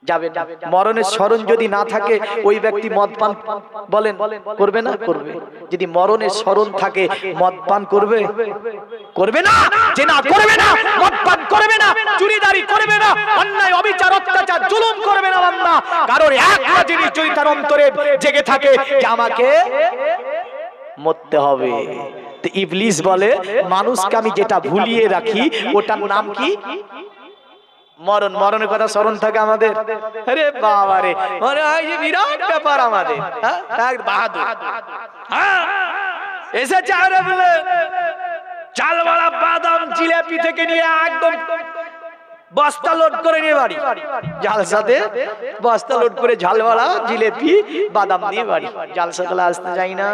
যাবে না। মরণের স্মরণ যদি না থাকে, ওই ব্যক্তি মদ পান বলেন করবে না? করবে। যদি মরণের স্মরণ থাকে, মদ পান করবে? করবে না। যে না করবে না, মদ পান করবে না, চুরিদারি করবে না, অন্যায় অবিচার অত্যাচার জুলুম করবে না বান্দা। কারণ একটা জিনিস যদি তার অন্তরে জেগে থাকে যে আমাকে মরতে হবে। তো ইবলিস বলে মানুষকে আমি যেটা ভুলিয়ে রাখি, ওটার নাম কি? মরণ। মরণের কথা স্মরণ থাকে আমাদের? আরে বাবা রে, মানে এই বিরাট ব্যাপার আমাদের। হ্যাঁ, বাহাদুর এসেছে আরে বলে চালওয়ালা বাদাম জিলাপি থেকে নিয়ে একদম বস্তা লোড করে নিয়ে বাড়ি। জালসাতে বস্তা লোড করে ঝালওয়ালা জিলাপি বাদাম নিয়ে বাড়ি। জালসা গুলো আসতে যাই না।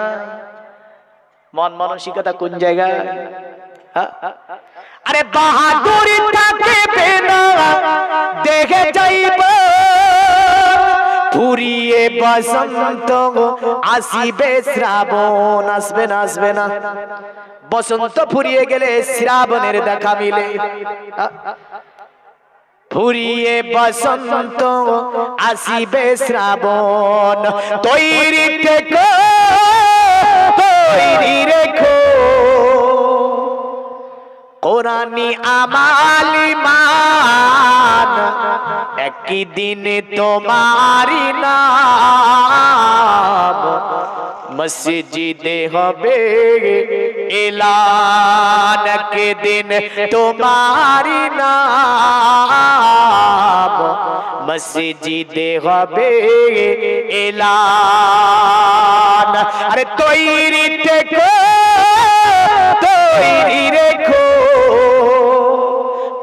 মন মানসিকতা কোন জায়গায়? আরে বাহাদুরি থাকে না দেখে যাইব, ফুরিয়ে বসন্ত আসিবে শ্রাবণ। আসবে না? আসবে না। বসন্ত ফুরিয়ে গেলে শ্রাবণের দেখা মিলে। ফুরিয়ে বসন্ত আসিবে শ্রাবণ। তৈরি থেকো, তৈরি রেখো, কোরআনি আমাল ঈমান, একই দিন তোমারি নাম মসজিদে হবে এলান। একই দিন তোমারি নাম মসজিদে হবে এলান। আরে তৈরি থেকো, তৈরি রেখো,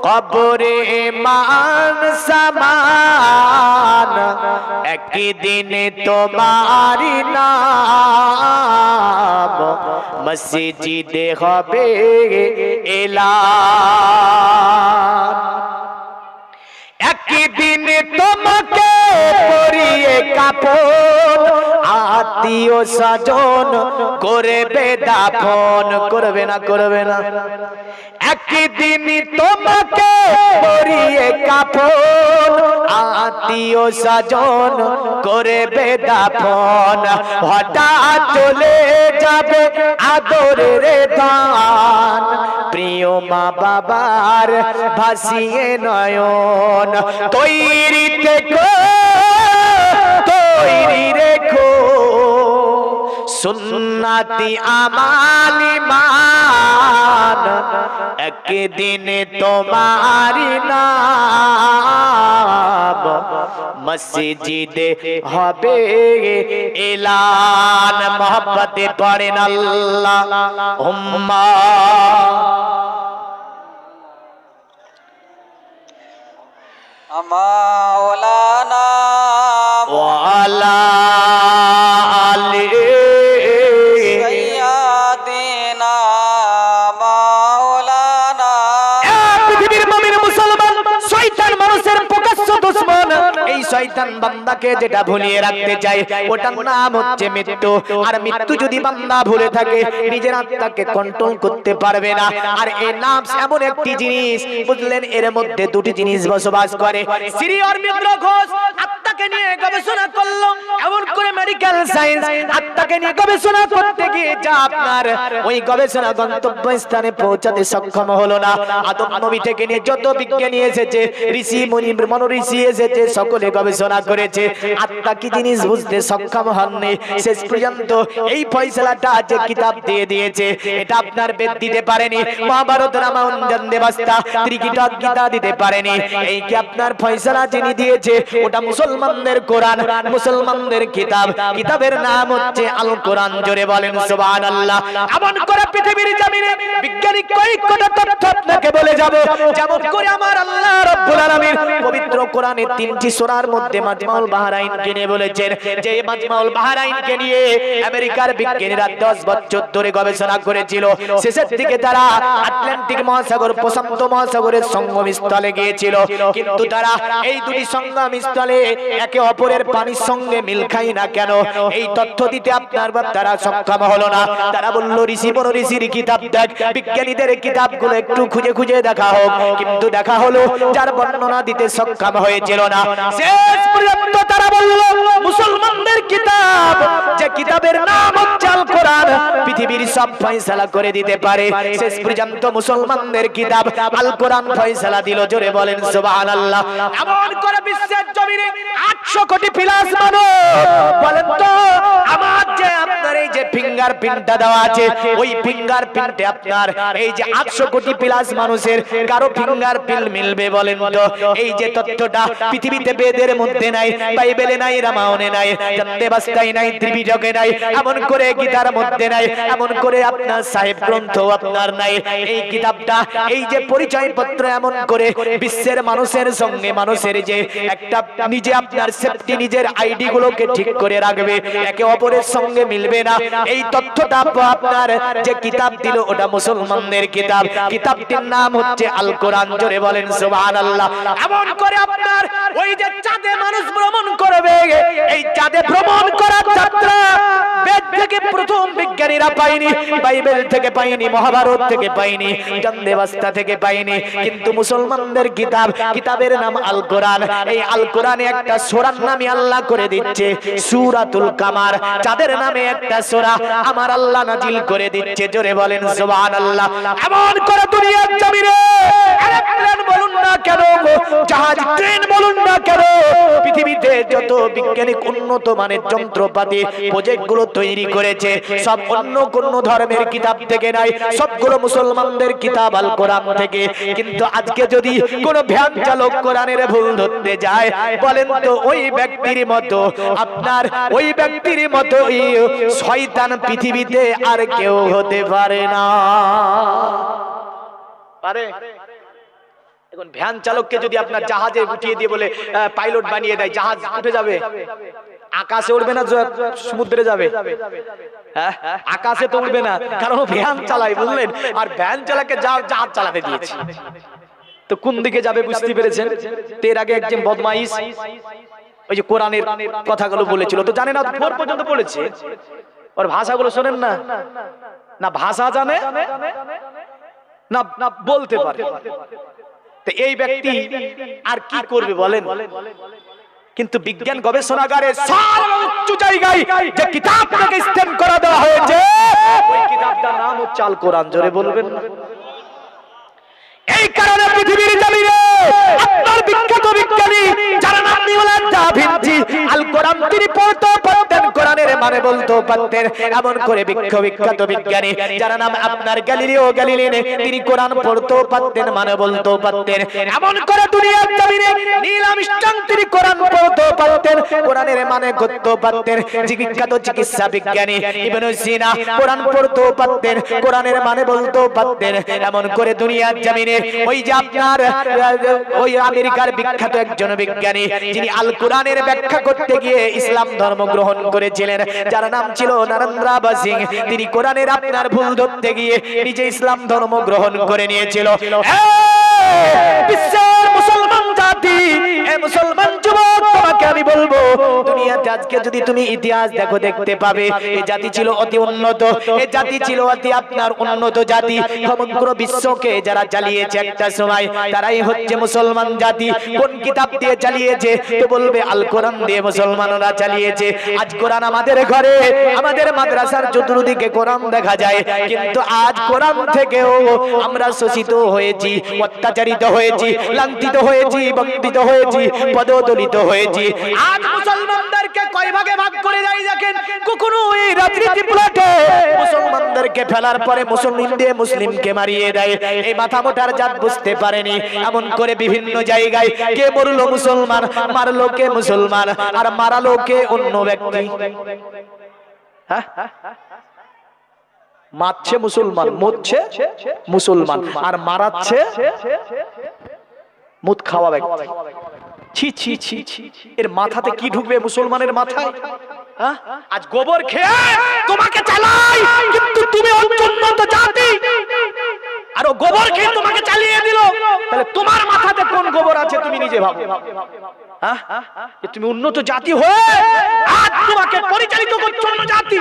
কবরে মান সামান, একই দিন তোমারি নাম মসজিদে হবে এলান। একই দিন তোমাকে পরিয়ে কাপড়, আত্মীয় স্বজন করবে দাফন। করবে না? করবে না? একদিন তোমাকে পরিয়ে কাফন আত্মীয় স্বজন করে বেদাফন হঠাৎ চলে যাবে আদরের দান প্রিয় মা বাবার ভাসিয়ে নয়ন তৈরি থেকো তৈরি রেখো সুন্নতি আমাল ইমান একদিন তোমারি নাম মসজিদে হবে এলান মোহব্বতে পড়েন আল্লাহুম্মা মাওলানা ওয়ালা আলি সাইয়্যিদিনা মাওলানা পৃথিবীর মুমিন মুসলমান শয়তান মানুষের প্রকাশ্য দুশমন এই শয়তান বান্দাকে যেটা ভুলিয়ে রাখতে চায় ওটার নাম হচ্ছে মৃত্যু আর মৃত্যু যদি বান্দা ভুলে থাকে নিজের আত্মাকে কন্ট্রোল করতে পারবে না আর এই নাম এমন একটি জিনিস বুঝলেন এর মধ্যে দুটি জিনিস বসবাস করে শ্রী অরবিন্দ ঘোষ আত্মাকে নিয়ে গবেষণা করলো এমন করে মেডিকেল সায়েন্স আত্মাকে নিয়ে গবেষণা করতে গিয়ে যা আপনার ওই গবেষণা গন্তব্য স্থানে পৌঁছাতে সক্ষম হলো না আদম নবী থেকে নিয়ে যত বিজ্ঞানী এসেছে ঋষি মুনি মনীষী এসেছে সকলে গবেষণা করেছে আত্মা কি জিনিস বুঝতে সক্ষম হননি শেষ পর্যন্ত এই ফয়সালাটা যে কিতাব দিয়ে দিয়েছে এটা আপনার বেদ দিতে পারেনি মহাভারত রামায়ণ দেবাস্তা ত্রিপিটক গীতা দিতে পারেনি এই কি আপনার ফয়সালা যিনি দিয়েছে ওটা মুসলমানদের কোরআন মুসলমানদের কিতাব কিতাবের নাম হচ্ছে আল কোরআন জোরে বলেন সুবহানাল্লাহ এমন করে পৃথিবীর জমিনে বিজ্ঞানী কয়েকটা তথ্য আপনাকে বলে যাব যেমন করে আমার আল্লাহ রাব্বুল আলামিন পবিত্র কোরআনে তিনটি সূরার মধ্যে মাজমাউল বাহরাইনকে নিয়ে বলেছেন যে মাজমাউল বাহরাইনকে নিয়ে আমেরিকার বিজ্ঞানীরা 10 বছর ধরে গবেষণা করেছিল শেষের দিকে তারা আটলান্টিক মহাসাগর প্রশান্ত মহাসাগরের সঙ্গম স্থলে গিয়েছিল কিন্তু তারা এই দুটি সঙ্গম স্থলে একে অপরের পানির সঙ্গে মিল খায় না কেন এই তথ্য দিতে আপনার তারা সক্ষম হলো না তারা বলল ঋষি বড় ঋষির কিতাব দেখ বিজ্ঞানীদের কিতাবগুলো একটু খুঁজে খুঁজে দেখা হোক কিন্তু দেখা হলো যার বর্ণনা দিতে সক্ষম হয়েছিল না শেষ পর্যন্ত তারা বলল মুসলমানদের কিতাব যে কিতাবের নাম হচ্ছে আল কোরআন পৃথিবীর সব ফয়সালা করে দিতে পারে শেষ পর্যন্ত মুসলমানদের কিতাব আল কোরআন ফয়সালা দিল জোরে বলেন সুবহানাল্লাহ এমন করে বিশ্বের জমিনে 800 কোটি প্লাস মানুষ বলেন তো আমার যে আপনার এই যে ফিঙ্গারপ্রিন্টটা দেওয়া আছে ওই ফিঙ্গারপ্রিন্টে আপনার এই যে 800 কোটি প্লাস মানুষের কারো ফিঙ্গারপ্রিন্ট মিলবে বলেন তো এই যে তথ্যটা পৃথিবীতে বেদের মধ্যে নাই বাইবেলে নাই রামায়ণে নাই দেবাস্তায় নাই ত্রিপিটকে নাই এমন করে গীতার মধ্যে নাই এমন করে আপনার সাহেব গ্রন্থ আপনার নাই এই কিতাবটা এই যে পরিচয় পত্র এমন করে বিশ্বের মানুষের সঙ্গে মানুষের যে একটা নিজে আপনার সেফটি নিজের আইডি গুলোকে ঠিক করে রাখবে একে অপরের সঙ্গে মিলবে না এই তথ্যটা আপনার যে কিতাব দিল ওটা মুসলমানদের কিতাব কিতাবটির নাম হচ্ছে আল কোরআন জোরে বলেন সুবহানাল্লাহ এমন করে আপনার ওই যে চাঁদে মানুষ ভ্রমণ করবে এই চাঁদে ভ্রমণ করার যাত্রা বেদ থেকে প্রথম বিজ্ঞানীরা পায়নি বাইবেল থেকে পায়নি মহাভারত থেকে পায়নি দেবাস্তা থেকে পায়নি কিন্তু মুসলমানদের কিতাব কিতাবের নাম আল কোরআন এই আল কোরআনে একটা সূরার নামই আল্লাহ করে দিচ্ছে সূরাতুল কামার চাঁদের নামে একটা সূরা আমার আল্লাহ নাজিল করে দিচ্ছে জোরে বলেন সুবহানাল্লাহ এমন করে দুনিয়ার জমিনে এরোপ্লেন বলুন না কেন জাহাজ ট্রেন বলুন না কেন পৃথিবীতে যত বিজ্ঞানিক উন্নত মানের যন্ত্রপাতি প্রজেক্ট গুলো তৈরি করেছে সব অন্য কোন ধর্মের কিতাব থেকে নাই সবগুলো মুসলমানদের কিতাব আল কোরআন থেকে কিন্তু আজকে যদি কোন ভ্যান চালক কোরআনের ভুল ধরতে যায় বলেন তো ওই ব্যক্তির মতো আপনার ওই ব্যক্তির মতো শয়তান পৃথিবীতে আর কেউ হতে পারে না পারে এখন ভ্যান চালককে যদি আপনার জাহাজে উঠিয়ে দিয়ে বলে পাইলট বানিয়ে দেয় জাহাজ উঠে যাবে আকাশে উঠবে না সমুদ্রে যাবে আকাশে তো উঠবে না কারণ ভ্যান চালায় বুঝলেন আর ভ্যান চালাকে জাহাজ চালাতে দিয়েছে তো কোন দিকে যাবে বুঝতে পেরেছেন এর আগে একজন বদমাইশ ওই যে কোরআনের কথাগুলো বলেছিল তো জানেন না 4 পর্যন্ত পড়েছে ওর ভাষাগুলো শোনেন না না ভাষা জানে না না বলতে পারে। তো এই ব্যক্তি আর কি করবে বলেন? কিন্তু বিজ্ঞান গবেষণাগারে উচ্চ জায়গায় যে কিতাবটাকে স্ট্যাম্প করা দেওয়া হয়েছে, ওই কিতাবটার নাম হচ্ছে আল কোরআন। জোরে বলবেন। এই কারণে পৃথিবীর জমিনে আপনার বিখ্যাত বিজ্ঞানী যারা নাম নিউল্যান্ড দা ভিঞ্চি আল কোরআন তিনি পড়তে পারতেন, কোরআনের মানে বলতে পারতেন। এমন করে বিখ্যাত বিজ্ঞানী যারা নাম আপনার গ্যালিলিও গ্যালিলি তিনি কোরআন পড়তে পারতেন, মানে বলতে পারতেন। এমন করে দুনিয়ার জমিনে নীল আর্মস্ট্রং তিনি কোরআন পড়তে পারতেন, কোরআনের মানে করতে পারতেন। যে বিখ্যাত চিকিৎসা বিজ্ঞানী ইবনে সিনা কোরআন পড়তে পারতেন, কোরআনের মানে বলতে পারতেন। এমন করে দুনিয়ার জমিনে ওই যে আপনার ওই আমেরিকার বিখ্যাত একজন বিজ্ঞানী যিনি আল কোরআনের ব্যাখ্যা করতে গিয়ে ইসলাম ধর্ম গ্রহণ করেছিলেন, যার নাম ছিল নরেন্দ্র বাসিং, তিনি কোরআনের আপনার ভুল ধরতে গিয়ে নিজে ইসলাম ধর্ম গ্রহণ করে নিয়েছিল। বিশ্বের মুসলমান জাতি, মুসলমান যুবক, তোমাকে আমি বলবো দুনিয়াতে আজকে যদি তুমি ইতিহাস দেখো দেখতে পাবে এই জাতি ছিল অতি উন্নত, এই জাতি ছিল অতি আপনার উন্নত জাতি। সমগ্র বিশ্বকে যারা চালিয়েছে একটা সময় তারাই হচ্ছে মুসলমান জাতি। কোন কিতাব দিয়ে চালিয়েছে? তো বলবে আল কোরআন দিয়ে মুসলমানরা চালিয়েছে। আজ কোরআন আমাদের ঘরে, আমাদের মাদ্রাসার চতুর্দিকে কোরআন দেখা যায়, কিন্তু আজ কোরআন থেকেও আমরা শোষিত হয়েছি, অত্যাচারিত হয়েছি, লাঞ্ছিত হয়েছি, বঞ্চিত হয়েছি, পদদলিত হয়েছি। আজ মুসলমানদেরকে কয় ভাগে ভাগ করে দেয় দেখেন। কখনো এই রাজনীতি প্লটে মুসলমানদেরকে ফেলার পরে মুসলিম দিয়ে মুসলিমকে মারিয়ে দেয়। এই মাথা মোটার জাত বুঝতে পারেনি। এমন করে বিভিন্ন জায়গায় কে মরলো মুসলমান, মারলো কে মুসলমান, আর মারালো কে অন্য ব্যক্তি। হ্যাঁ, মারছে মুসলমান, মরছে মুসলমান, আর মারাচ্ছে মুদ খাওয়া ব্যক্তি। ছি ছি ছি ছি, এর মাথাতে কি ঢুকবে মুসলমানের মাথায়? আজ গোবর খেয়ে তোমাকে চালাই, কিন্তু তুমি উন্নত জাতি, আর ও গোবর খেয়ে তোমাকে চালিয়ে দিল, তাহলে তোমার মাথাতে কোন গোবর আছে তুমি নিজে ভাবো। তুমি উন্নত জাতি হয়ে আজ তোমাকে পরিচালিত করছো অন্য জাতি,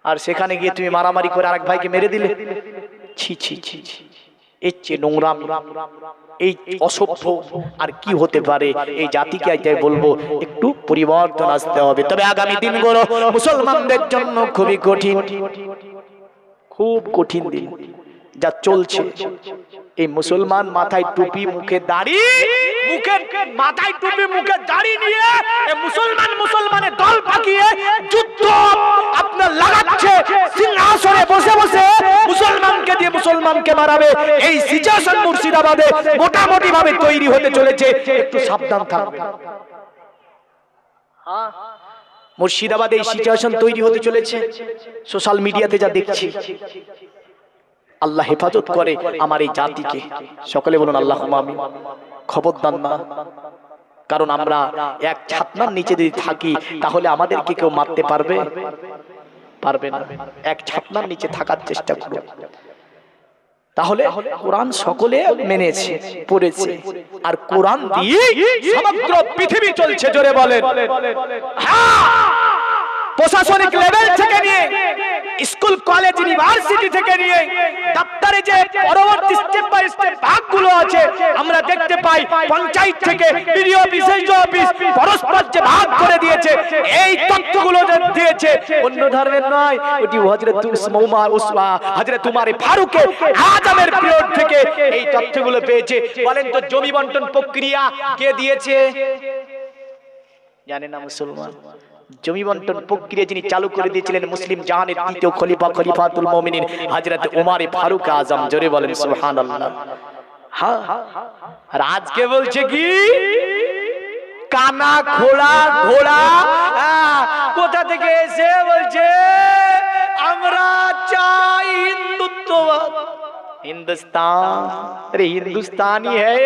আর সেখানে গিয়ে তুমি মারামারি করে আরেক ভাইকে মেরে দিলে। ছি ছি ছি ছি, এর চেয়ে নোংরামি, এই অসভ্য আর কি হতে পারে? এই জাতিকে এটাই বলবো একটু পরিবর্তন আসতে হবে। তবে আগামী দিনগুলো মুসলমানদের জন্য খুবই কঠিন, খুব কঠিন দিন যা চলছে। এই মুসলমান মাথায় টুপি, মুখে দাড়ি, মুখে মাথায় টুপি, মুখে দাড়ি নিয়ে মুসলমানের দল পাকিয়ে যুদ্ধ আপনার লাগাচ্ছে, সিংহাসনে বসে বসে মুসলমানকে দিয়ে মুসলমানকে মারাবে। এই সিচুয়েশন মুর্শিদাবাদে মোটামুটি ভাবে তৈরি হতে চলেছে, একটু সাবধান থাকবে। মুর্শিদাবাদে এই সিচুয়েশন তৈরি হতে চলেছে, সোশ্যাল মিডিয়াতে যা দেখছি। আল্লাহ হেফাজত করে আমার এই জাতিকে। সকলে বলুন আল্লাহুম্মা আমিন। খবরদার না, কারণ আমরা এক ছাতনার নিচে যদি থাকি তাহলে আমাদেরকে কেউ মারতে পারবে? পারবে না। এক ছাতনার নিচে থাকার চেষ্টা করুন। তাহলে কোরআন সকলে মেনেছে, পড়েছে, আর কোরআন দিয়ে সমগ্র পৃথিবী চলছে। জোরে বলেন। প্রশাসনিক লেভেল থেকে নিয়ে স্কুল, কলেজ, ইউনিভার্সিটি থেকে নিয়ে দপ্তরে যে পরবর্তী স্টেপ বাই স্টেপ ভাগগুলো আছে আমরা দেখতে পাই। পঞ্চায়েত থেকে বিডিও অফিস, এসডিও অফিস, পরস্পর যে ভাগ করে দিয়েছে, এই তথ্যগুলো দিয়েছে অন্য ধর্মের নয়, ওটি হযরত উমর ফারুক আজমের পিরিয়ড থেকে এই তথ্যগুলো পেয়েছে। বলেন তো জমি বন্টন প্রক্রিয়া কে দিয়েছে? জানেন না মুসলমান? জমি বন্টন প্রক্রিয়া যিনি চালু করে দিয়েছিলেন মুসলিম জাহানের দ্বিতীয় খলিফা, খলিফাতুল মুমিনিন হযরত উমর ফারুক আজম। জোরে বলেন সুবহানাল্লাহ। হ্যাঁ, আর আজকে বলছে কি কানা খোলা ঘোড়া কোথা থেকে এসে বলছে আমরা চাই হিন্দুত্ববাদ। हिंदुस्तान, अरे हिंदुस्तानी है,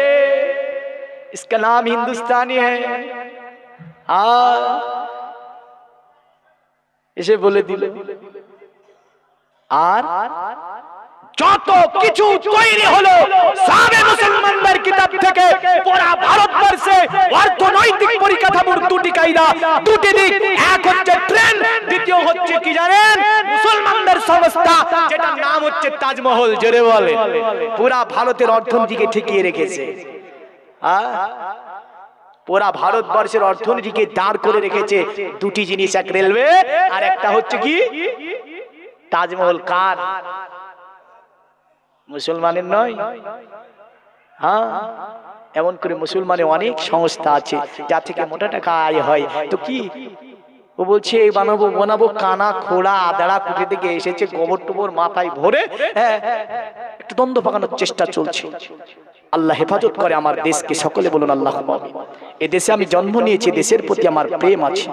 इसका नाम हिंदुस्तानी है। এসে বলে দিল। আর যত কিছু তৈরি হলো সাবে মুসলমানদের কিতাব থেকে পুরা ভারতবর্ষে অর্থনৈতিক পরিকাঠামোর দুটি কায়দা, দুটি দিক। এক হচ্ছে ট্রেন, দ্বিতীয় হচ্ছে কি জানেন? মুসলমানদের সংস্থা যেটার নাম হচ্ছে তাজমহল, জোরে বলে, পুরা ভারতের অর্থনীতিকে ঠেকিয়ে রেখেছে। পুরা ভারতবর্ষের অর্থনীতিকে দাঁড় করে রেখেছে দুটি জিনিস, এক রেলওয়ে আর একটা হচ্ছে কি তাজমহল। কার? মুসলমানের নয়। হ্যাঁ, এমন করে মুসলমানের অনেক সংস্থা আছে যা থেকে মোটা টাকা আয় হয়। তো কি ও বলছে এই বানাবো বানাবো, কানা খোড়া আদাড়া কুটে থেকে এসেছে, গোবর টোবর মাথায় ভরে একটু দ্বন্দ্ব পাকানোর চেষ্টা চলছে। আল্লাহ হেফাজত করে আমার দেশকে, সকলে বলুন আল্লাহুম্মা আমিন। এ দেশে আমি জন্ম নিয়েছি, দেশের প্রতি আমার প্রেম আছে,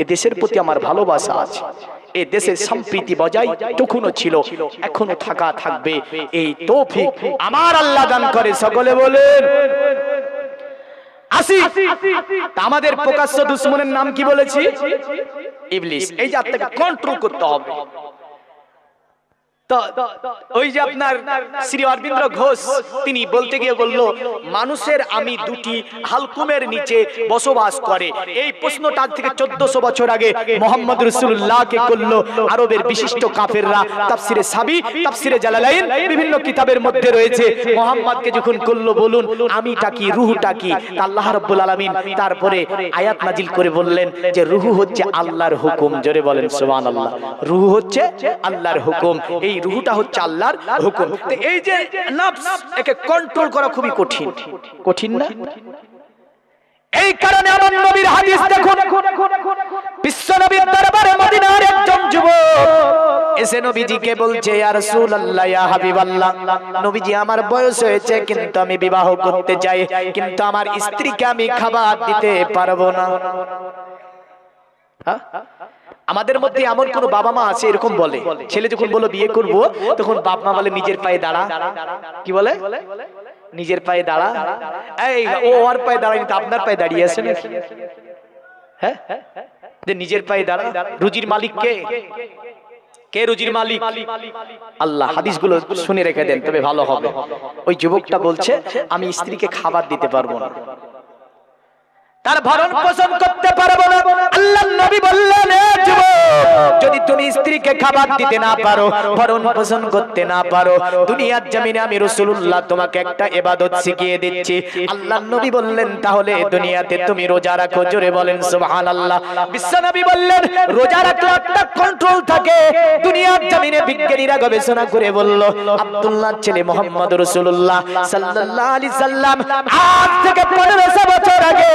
এ দেশের প্রতি আমার ভালোবাসা আছে। এই দেশের সম্প্রীতি বজায় তখনও ছিল, এখনো থাকবে। এই তৌফিক আমার আল্লাহ দান করে, সকলে বলেন আসি। আমাদের প্রকাশ্য দুশমনের নাম কি বলেছি? ইবলিস। এই যে আপনাকে কন্ট্রোল করতে হবে। ওই যে আপনার শ্রী অরবিন্দ ঘোষ, তিনি বলতে গিয়ে বলল, মানুষের আমি দুটি হালকুমের নিচে বসবাস করে। এই প্রশ্নটা আজ থেকে 1400 বছর আগে মুহাম্মদ রাসূলুল্লাহকে করলো আরবের বিশিষ্ট কাফেররা। তাফসিরে সাবি, তাফসিরে জালালাইন, বিভিন্ন কিতাবের মধ্যে রয়েছে। মুহাম্মদকে যখন করলো, বলুন আমিটা কি, রূহটা কি? আল্লাহ রাব্বুল আলামিন তারপরে আয়াত নাজিল করে বললেন যে রূহ হচ্ছে আল্লাহর হুকুম। জোরে বলেন সুবহানাল্লাহ। রূহ হচ্ছে আল্লাহর হুকুম, এই রূহটা হচ্ছে আল্লাহর হুকুম। তো এই যে নফস, একে কন্ট্রোল করা খুবই কঠিন, কঠিন না? এই কারণে আমার নবীর হাদিস দেখুন, বিশ্ব নবীর দরবারে মদিনার একজন যুবক এসে নবীজিকে বলছে, ইয়া রাসূলুল্লাহ, ইয়া হাবিবাল্লাহ, নবীজি আমার বয়স হয়েছে, কিন্তু আমি বিবাহ করতে চাই, কিন্তু আমার স্ত্রীকে আমি খাবার দিতে পারবো না। আমাদের মধ্যে এমন কোন বাবা মা আছে এরকম বলে, ছেলে যখন বলো বিয়ে করব, তখন বাপ মা বলে নিজের পায়ে দাঁড়া। কি বলে? নিজের পায়ে দাঁড়া। এই ও ওর পায়ে দাঁড়ায়নি তো আপনার পায়ে দাঁড়িয়ে আছে নাকি? হ্যাঁ, যে নিজের পায়ে দাঁড়া। রুজির মালিক কে? কে রুজির মালিক? আল্লাহ। হাদিসগুলো শুনে রেখে দেন, তবে ভালো হবে। ওই যুবকটা বলছে আমি স্ত্রীকে খাবার দিতে পারবো না, তার ভরণ পোষণ করতে পারবো না। আল্লাহর নবী বললেন, যদি তুমি স্ত্রীকে খাবার দিতে না পারো, ভরণ পোষণ করতে না পারো, দুনিয়ার জমিনে আমি রাসূলুল্লাহ তোমাকে একটা ইবাদত শিখিয়ে দিচ্ছি। আল্লাহর নবী বললেন, তাহলে দুনিয়াতে তুমি রোজা রাখো। জোরে বলেন সুবহানাল্লাহ। বিশ্বনবী বললেন, রোজা রাখলে একটা কন্ট্রোল থাকে। দুনিয়ার জমিনে বিজ্ঞানীরা গবেষণা করে বলল, আব্দুল্লাহর ছেলে মুহাম্মদ রাসূলুল্লাহ সাল্লাল্লাহু আলাইহি সাল্লাম আজ থেকে 1500 বছর আগে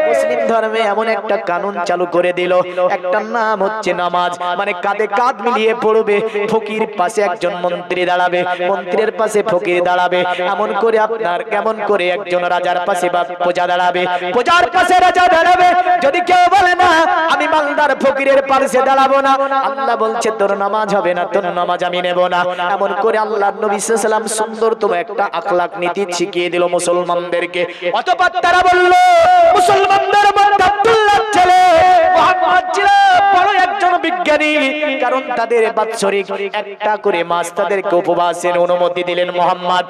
মুসলিম ধর্মে এমন একটা কানুন চালু করে দিল, একটা নাম হচ্ছে নামাজ। মানে কাঁধে কাঁধ মিলিয়ে পড়বে, ফকির পাশে একজন মন্ত্রী দাঁড়াবে, মন্ত্রীর পাশে ফকির দাঁড়াবে, এমন করে আপনার কেমন করে একজন রাজার পাশে বা প্রজা দাঁড়াবে, প্রজার পাশে রাজা দাঁড়াবে। যদি কেউ বলে না আমি মালদার ফকিরের পাশে দাঁড়াবো না, আল্লাহ বলছে তোর নামাজ হবে না, তোর নামাজ আমি নেব না। এমন করে আল্লাহর নবী সাল্লাল্লাহু আলাইহি ওয়াসাল্লাম সুন্দরতম একটা আখলাক নীতি শিখিয়ে দিল মুসলমানদেরকে। অতঃপর তারা বলল, মুসলমানদের মধ্যে আব্দুল্লাহর ছেলে মুহাম্মদ ছিল বড় একজন বিজ্ঞানী, কারণ তাদের বাৎসরিক একটা করে মাস তাদেরকে উপবাসের অনুমতি দিলেন মুহাম্মদ।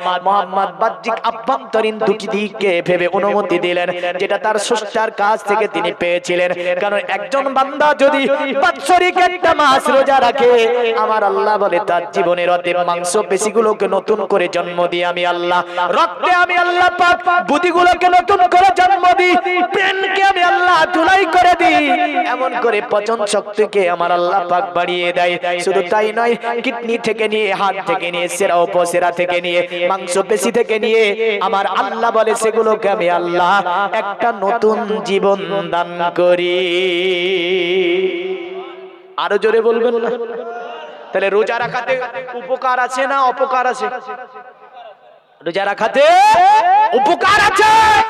বাহ্যিক আভ্যন্তরীণ দুটি দিককে ভেবে অনুমতি দিলেন, যেটা তার স্রষ্টার কাছ থেকে তিনি পেয়েছিলেন। কারণ একজন বান্দা যদি বাৎসরিক একটা মাস রোজা রাখে, আমার আল্লাহ বলে তার জীবনের অর্ধেক মাংস পেশিগুলোকে নতুন করে জন্ম দিই আমি আল্লাহ, রক্তে আমি আল্লাহ পাক বুদ্ধিগুলোকে নতুন করে জন্ম দিই, ব্রেনকে আমি আল্লাহ ধুলাই করে দিই, এমন করে পচন শক্তিকে আমার আল্লাহ পাক বাড়িয়ে দেয়। শুধু তাই নয়, কিডনি থেকে নিয়ে, হাড় থেকে নিয়ে, সেরা উপসেরা থেকে নিয়ে, মাংস পেশি থেকে নিয়ে আমার আল্লাহ বলে সেগুলোকে আমি আল্লাহ একটা নতুন জীবন দান করি। আরো জোরে বলবেন না? তাহলে রোজা রাখাতে উপকার আছে না অপকার আছে? রোজা রাখাতে উপকার আছে।